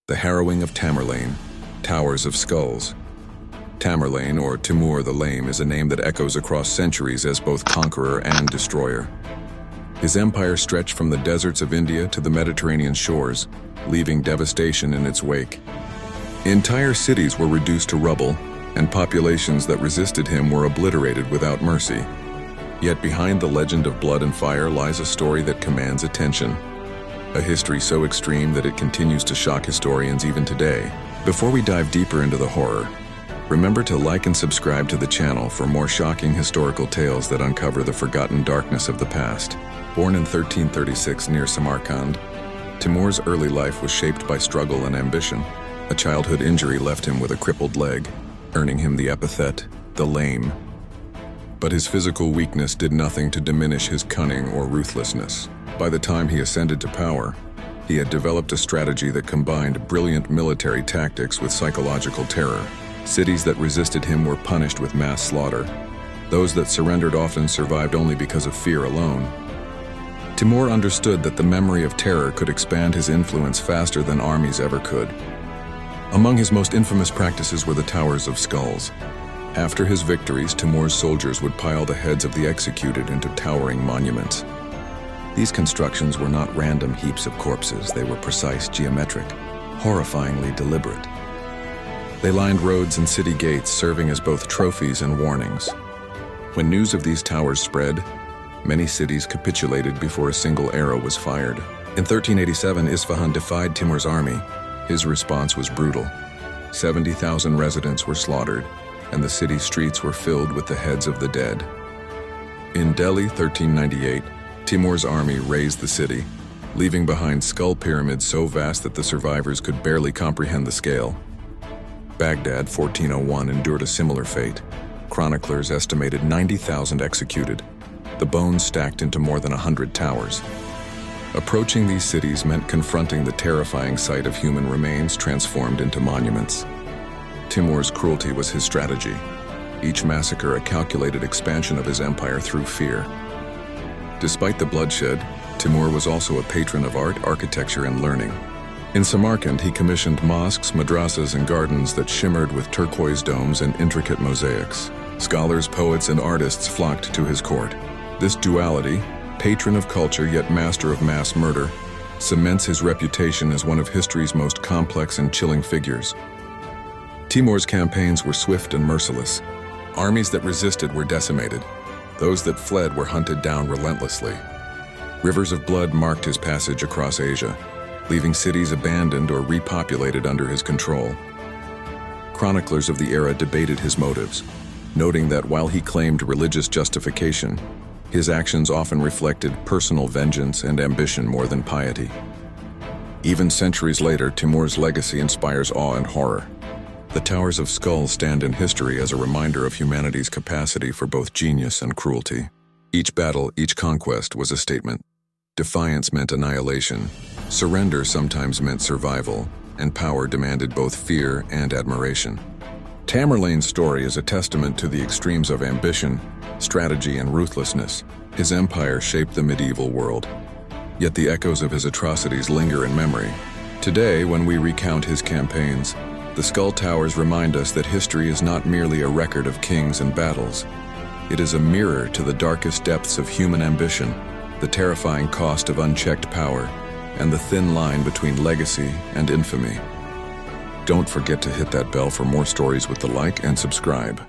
The Harrowing of Tamerlane, Towers of Skulls. Tamerlane, or Timur the Lame, is a name that echoes across centuries as both conqueror and destroyer. His empire stretched from the deserts of India to the Mediterranean shores, leaving devastation in its wake. Entire cities were reduced to rubble, and populations that resisted him were obliterated without mercy. Yet behind the legend of blood and fire lies a story that commands attention. A history so extreme that it continues to shock historians even today. Before we dive deeper into the horror, remember to like and subscribe to the channel for more shocking historical tales that uncover the forgotten darkness of the past. Born in 1336 near Samarkand, Timur's early life was shaped by struggle and ambition. A childhood injury left him with a crippled leg, earning him the epithet, the Lame. But his physical weakness did nothing to diminish his cunning or ruthlessness. By the time he ascended to power, he had developed a strategy that combined brilliant military tactics with psychological terror. Cities that resisted him were punished with mass slaughter. Those that surrendered often survived only because of fear alone. Timur understood that the memory of terror could expand his influence faster than armies ever could. Among his most infamous practices were the Towers of Skulls. After his victories, Timur's soldiers would pile the heads of the executed into towering monuments. These constructions were not random heaps of corpses, they were precise, geometric, horrifyingly deliberate. They lined roads and city gates, serving as both trophies and warnings. When news of these towers spread, many cities capitulated before a single arrow was fired. In 1387, Isfahan defied Timur's army. His response was brutal. 70,000 residents were slaughtered, and the city streets were filled with the heads of the dead. In Delhi, 1398, Timur's army razed the city, leaving behind skull pyramids so vast that the survivors could barely comprehend the scale. Baghdad, 1401, endured a similar fate. Chroniclers estimated 90,000 executed, the bones stacked into more than 100 towers. Approaching these cities meant confronting the terrifying sight of human remains transformed into monuments. Timur's cruelty was his strategy, each massacre a calculated expansion of his empire through fear. Despite the bloodshed, Timur was also a patron of art, architecture, and learning. In Samarkand, he commissioned mosques, madrasas, and gardens that shimmered with turquoise domes and intricate mosaics. Scholars, poets, and artists flocked to his court. This duality, patron of culture yet master of mass murder, cements his reputation as one of history's most complex and chilling figures. Timur's campaigns were swift and merciless. Armies that resisted were decimated. Those that fled were hunted down relentlessly. Rivers of blood marked his passage across Asia, leaving cities abandoned or repopulated under his control. Chroniclers of the era debated his motives, noting that while he claimed religious justification, his actions often reflected personal vengeance and ambition more than piety. Even centuries later, Timur's legacy inspires awe and horror. The Towers of Skulls stand in history as a reminder of humanity's capacity for both genius and cruelty. Each battle, each conquest was a statement. Defiance meant annihilation. Surrender sometimes meant survival, and power demanded both fear and admiration. Tamerlane's story is a testament to the extremes of ambition, strategy, and ruthlessness. His empire shaped the medieval world, yet the echoes of his atrocities linger in memory. Today, when we recount his campaigns, the Skull Towers remind us that history is not merely a record of kings and battles. It is a mirror to the darkest depths of human ambition, the terrifying cost of unchecked power, and the thin line between legacy and infamy. Don't forget to hit that bell for more stories with the like and subscribe.